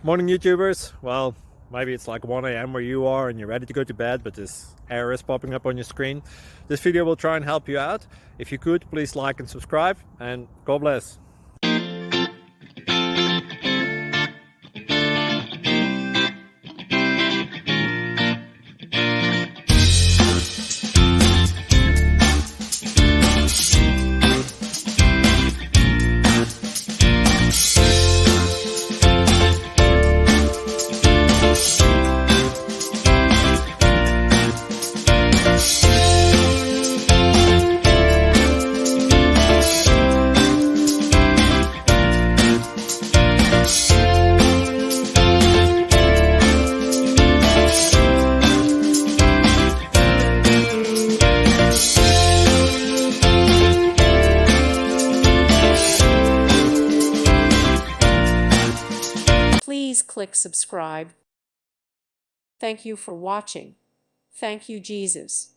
Morning YouTubers. Well, maybe it's like 1 a.m. where you are and you're ready to go to bed, but this error is popping up on your screen. This video will try and help you out. If you could, please like and subscribe, and God bless. Please click subscribe. Thank you for watching. Thank you, Jesus.